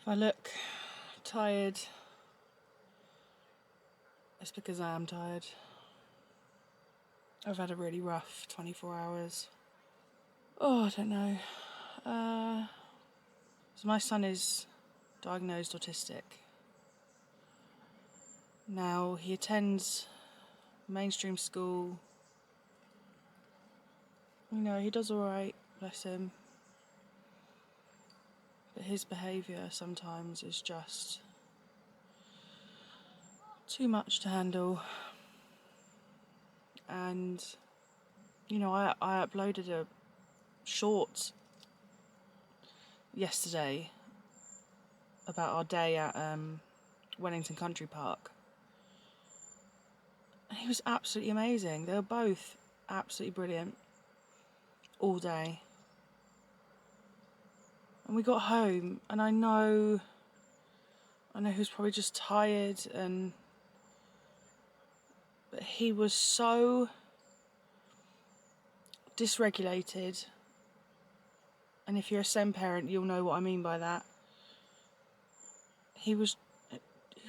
If I look tired, it's because I am tired. I've had a really rough 24 hours. Oh, I don't know. So my son is diagnosed autistic. Now, he attends mainstream school. You know, he does alright, bless him. But his behaviour sometimes is just too much to handle. And, you know, I uploaded a short yesterday about our day at Wellington Country Park. And he was absolutely amazing. They were both absolutely brilliant all day. And we got home, and I know he was probably just tired, but he was so dysregulated. And if you're a SEN parent, you'll know what I mean by that. He was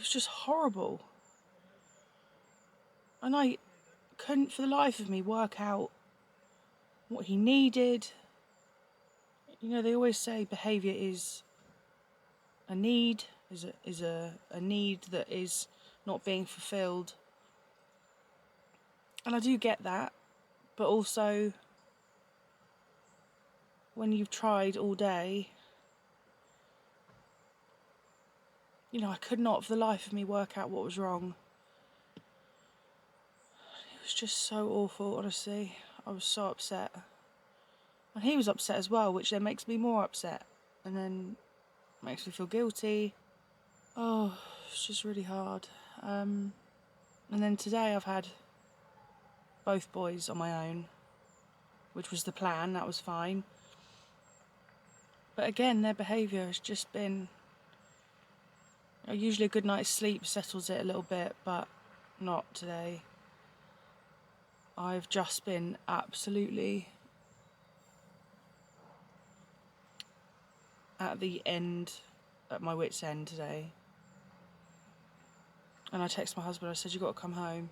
just horrible. And I couldn't for the life of me work out what he needed. You know, they always say behaviour is a need, is a need that is not being fulfilled. And I do get that, but also when you've tried all day, you know, I could not for the life of me work out what was wrong. It was just so awful, honestly. I was so upset. And he was upset as well, which then makes me more upset. And then makes me feel guilty. Oh, it's just really hard. And then today I've had both boys on my own, which was the plan, that was fine. But again, their behaviour has just been... Usually a good night's sleep settles it a little bit, but not today. I've just been absolutely at the end, at my wit's end today. And I texted my husband, I said, "You've got to come home.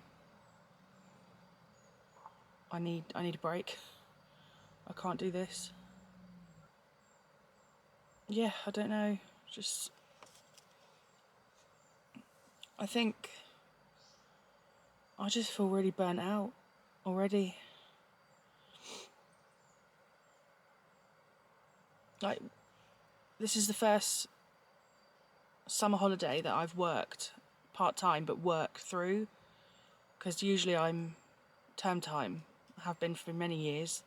I need a break. I can't do this." Yeah, I don't know. Just... I think I just feel really burnt out already. Like, this is the first summer holiday that I've worked part-time, but worked through, because usually I'm term time. I have been for many years,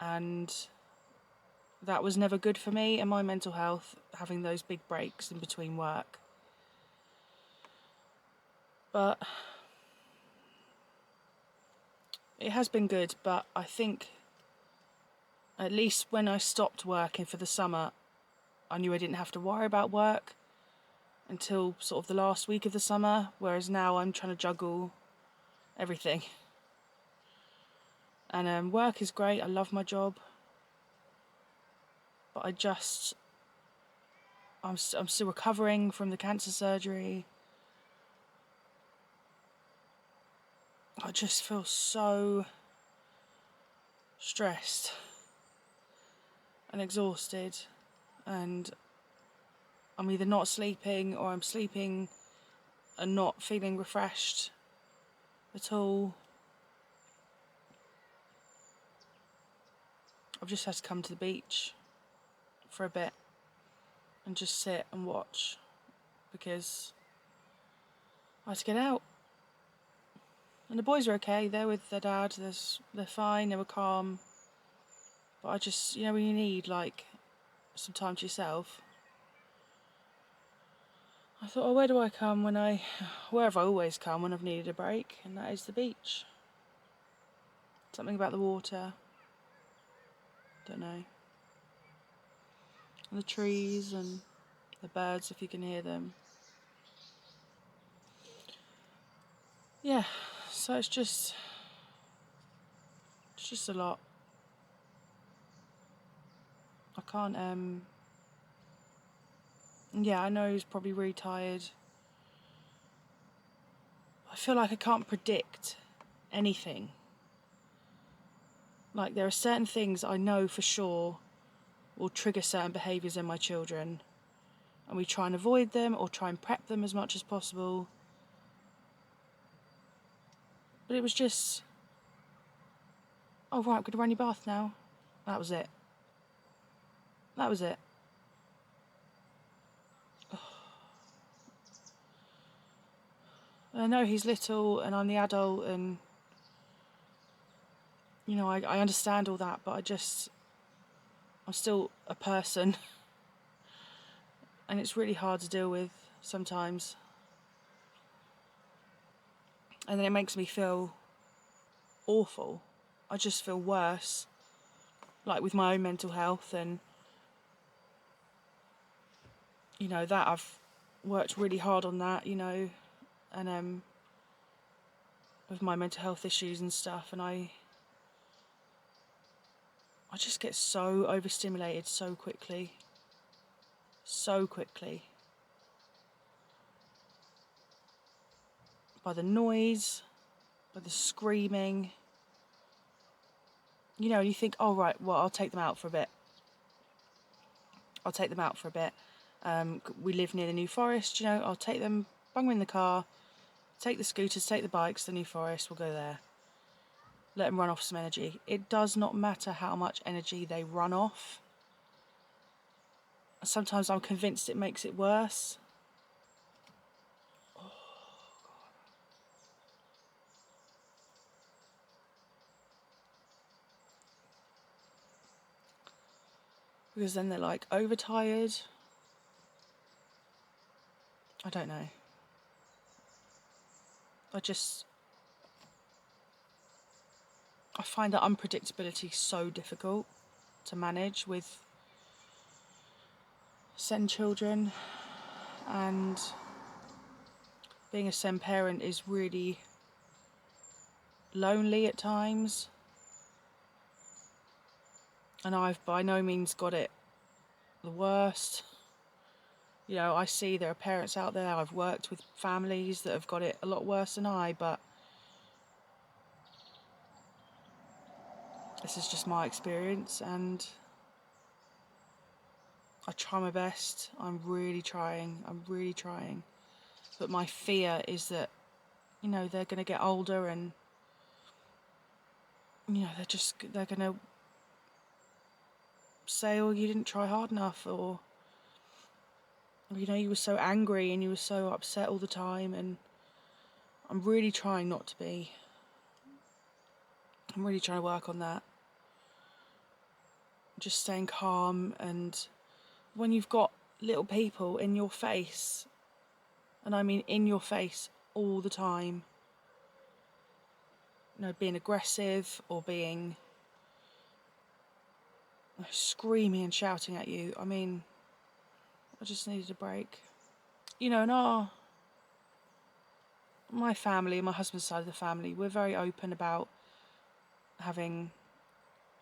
and that was never good for me and my mental health, having those big breaks in between work. But it has been good, but I think at least when I stopped working for the summer, I knew I didn't have to worry about work until sort of the last week of the summer, whereas now I'm trying to juggle everything. And work is great, I love my job, but I'm still recovering from the cancer surgery. I just feel so stressed and exhausted, and I'm either not sleeping or I'm sleeping and not feeling refreshed at all. I've just had to come to the beach for a bit and just sit and watch, because I had to get out. And the boys are okay, they're with their dad, they're fine, they were calm. But I just, you know, when you need, like, some time to yourself, I thought, oh, where do I come where have I always come when I've needed a break? And that is the beach. Something about the water, don't know. And the trees and the birds, if you can hear them. Yeah, so it's just a lot. I can't Yeah, I know he's probably really tired. I feel like I can't predict anything. Like, there are certain things I know for sure will trigger certain behaviours in my children, and we try and avoid them or try and prep them as much as possible. But it was just, oh right, I'm going to run your bath now. That was it. That was it. And I know he's little and I'm the adult, and you know, I understand all that, but I'm still a person and it's really hard to deal with sometimes. And then it makes me feel awful. I just feel worse, like with my own mental health, and you know that I've worked really hard on that, you know, and with my mental health issues and stuff, and I just get so overstimulated so quickly. So quickly. By the noise, by the screaming. You know, and you think, oh right, well, I'll take them out for a bit. We live near the New Forest, you know, I'll take them, bung them in the car, take the scooters, take the bikes, the New Forest, we'll go there. Let them run off some energy. It does not matter how much energy they run off. Sometimes I'm convinced it makes it worse. Because then they're like overtired. I don't know. I find that unpredictability so difficult to manage with SEN children, and being a SEN parent is really lonely at times, and I've by no means got it the worst. You know, I see there are parents out there, I've worked with families that have got it a lot worse than I, but this is just my experience, and I try my best. I'm really trying. But my fear is that, you know, they're going to get older and, you know, they're going to say, oh, you didn't try hard enough, or, you know, you were so angry and you were so upset all the time, and I'm really trying not to be. I'm really trying to work on that. Just staying calm, and when you've got little people in your face, and I mean in your face all the time, you know, being aggressive or being screaming and shouting at you, I mean, I just needed a break. You know, my family, my husband's side of the family, we're very open about having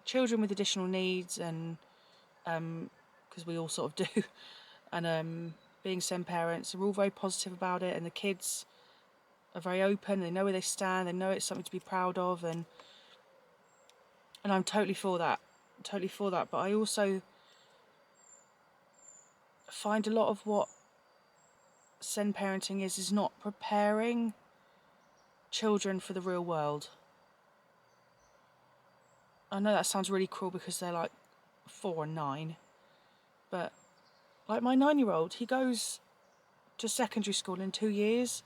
children with additional needs, and because we all sort of do, and being SEN parents, we're all very positive about it, and the kids are very open, they know where they stand, they know it's something to be proud of, and I'm totally for that, but I also find a lot of what SEN parenting is not preparing children for the real world. I know that sounds really cruel because they're like 4 and 9, but like my 9-year-old, he goes to secondary school in 2 years,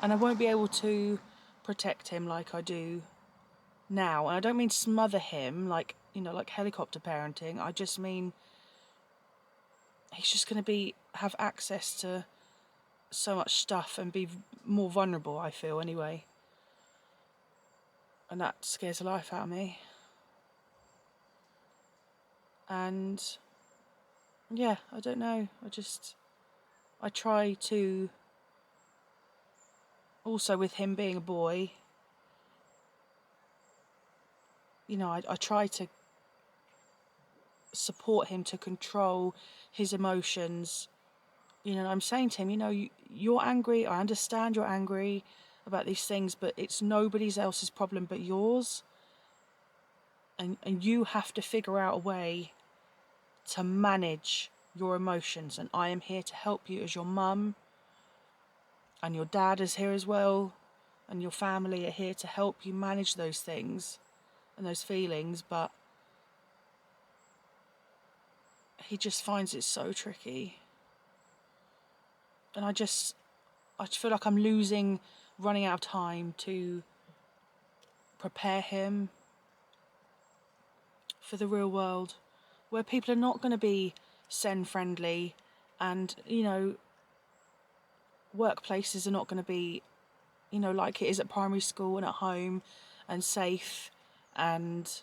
and I won't be able to protect him like I do now. And I don't mean smother him like, you know, like helicopter parenting. I just mean he's just going to have access to so much stuff and be more vulnerable, I feel, anyway. And that scares the life out of me. And yeah, I don't know. I try to, also with him being a boy, you know, I try to support him to control his emotions. You know, I'm saying to him, you know, you're angry. I understand you're angry about these things, but it's nobody else's problem but yours. And you have to figure out a way to manage your emotions. And I am here to help you as your mum. And your dad is here as well. And your family are here to help you manage those things and those feelings. But he just finds it so tricky. And I feel like I'm running out of time to prepare him for the real world, where people are not going to be SEN friendly, and, you know, workplaces are not going to be, you know, like it is at primary school and at home, and safe. And,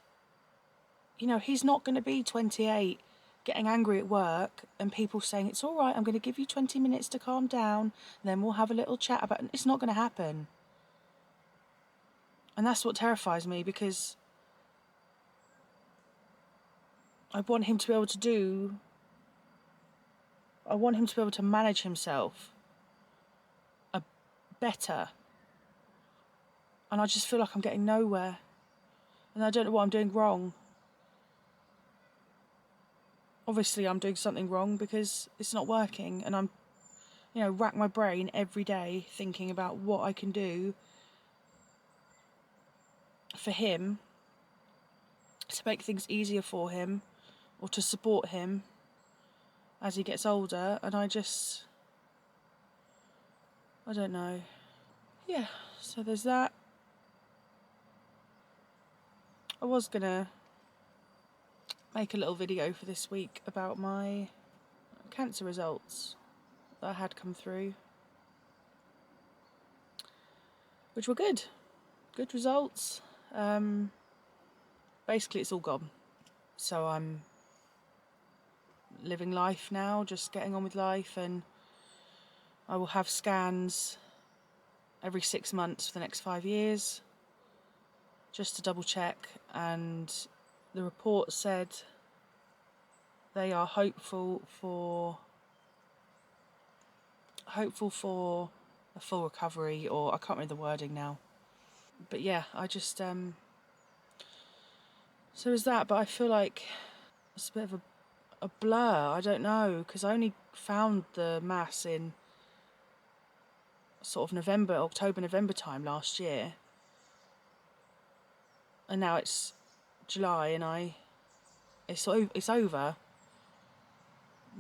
you know, he's not going to be 28 getting angry at work and people saying, it's all right, I'm going to give you 20 minutes to calm down, and then we'll have a little chat about it. It's not going to happen. And that's what terrifies me, because I want him to be able to manage himself better. And I just feel like I'm getting nowhere. And I don't know what I'm doing wrong. Obviously, I'm doing something wrong because it's not working. And I'm, you know, rack my brain every day thinking about what I can do for him to make things easier for him, or to support him as he gets older. And I don't know. Yeah, so there's that. I was gonna make a little video for this week about my cancer results that I had come through, which were good results. Basically it's all gone, so I'm living life now, just getting on with life, and I will have scans every 6 months for the next 5 years, just to double check. And the report said they are hopeful for a full recovery, or I can't remember the wording now. But yeah, I just so is that. But I feel like it's a bit of a blur. I don't know, because I only found the mass in sort of October, November time last year, and now it's July, and it's over.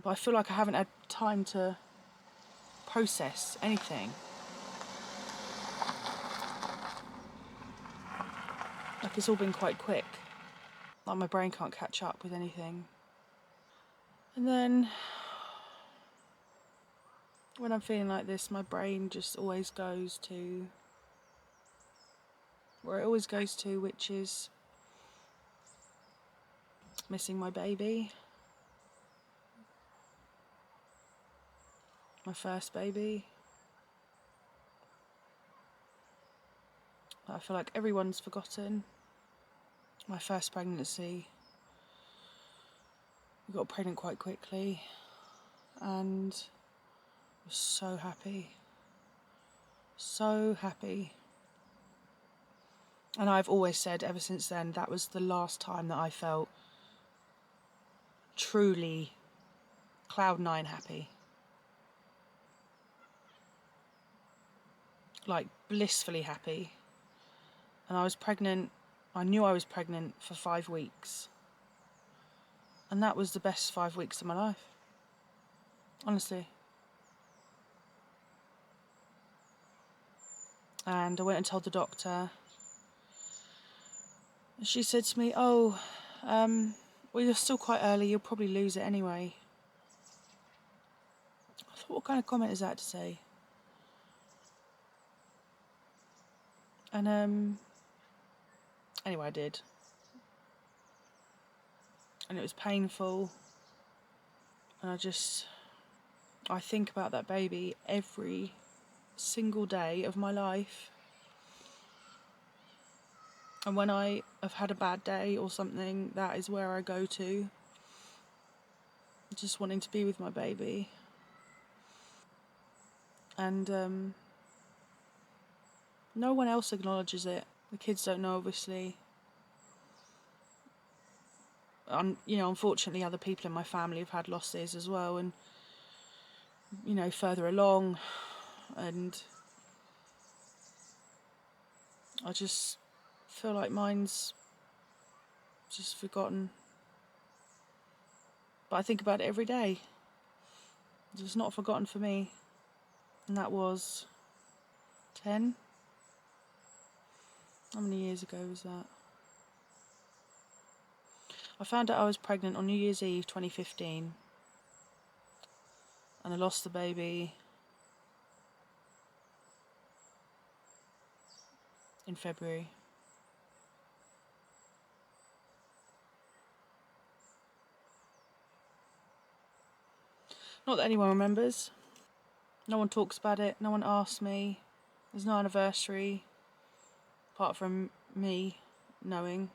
But I feel like I haven't had time to process anything. Like, it's all been quite quick. Like, my brain can't catch up with anything. And then when I'm feeling like this, my brain just always goes to where it always goes to, which is missing my baby. My first baby. I feel like everyone's forgotten. My first pregnancy. We got pregnant quite quickly, and I was so happy. So happy. And I've always said ever since then, that was the last time that I felt truly cloud nine happy. Like, blissfully happy. And I was pregnant. I knew I was pregnant for 5 weeks. And that was the best 5 weeks of my life. Honestly. And I went and told the doctor. And she said to me, well, you're still quite early. You'll probably lose it anyway. I thought, what kind of comment is that to say? And anyway, I did. And it was painful. And I think about that baby every single day of my life. And when I have had a bad day or something, that is where I go to. just wanting to be with my baby. And no one else acknowledges it. The kids don't know, obviously. Unfortunately, other people in my family have had losses as well, and further along, and I just feel like mine's just forgotten. But I think about it every day. It's not forgotten for me. And that was 10? How many years ago was that? I found out I was pregnant on New Year's Eve 2015. And I lost the baby in February. Not that anyone remembers. No one talks about it. No one asks me. There's no anniversary. Apart from me knowing.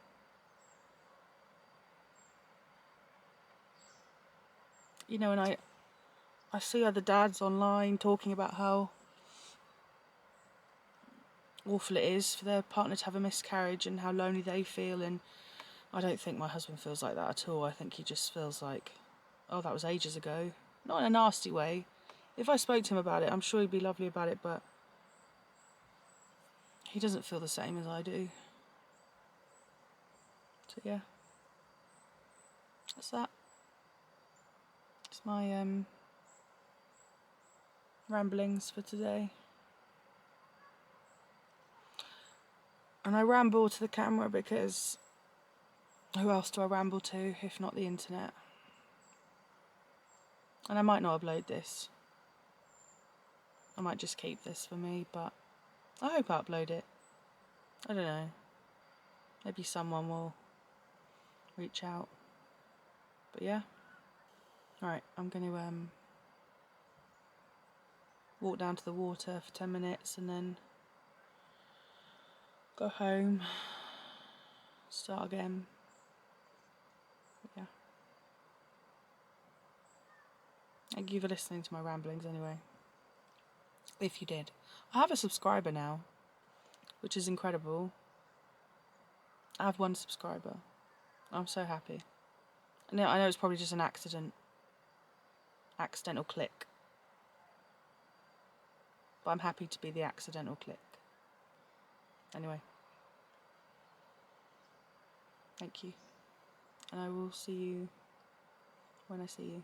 And I see other dads online talking about how awful it is for their partner to have a miscarriage and how lonely they feel, and I don't think my husband feels like that at all. I think he just feels like, oh, that was ages ago. Not in a nasty way. If I spoke to him about it, I'm sure he'd be lovely about it, but he doesn't feel the same as I do. So yeah, that's that. It's my ramblings for today. And I ramble to the camera because who else do I ramble to if not the internet? And I might not upload this. I might just keep this for me, but I hope I upload it. I don't know. Maybe someone will reach out. But yeah. Alright, I'm going to walk down to the water for 10 minutes and then go home, start again. But yeah. Thank you for listening to my ramblings anyway. If you did. I have a subscriber now, which is incredible. I have 1 subscriber. I'm so happy. I know it's probably just an accidental click. But I'm happy to be the accidental click. Anyway. Thank you. And I will see you when I see you.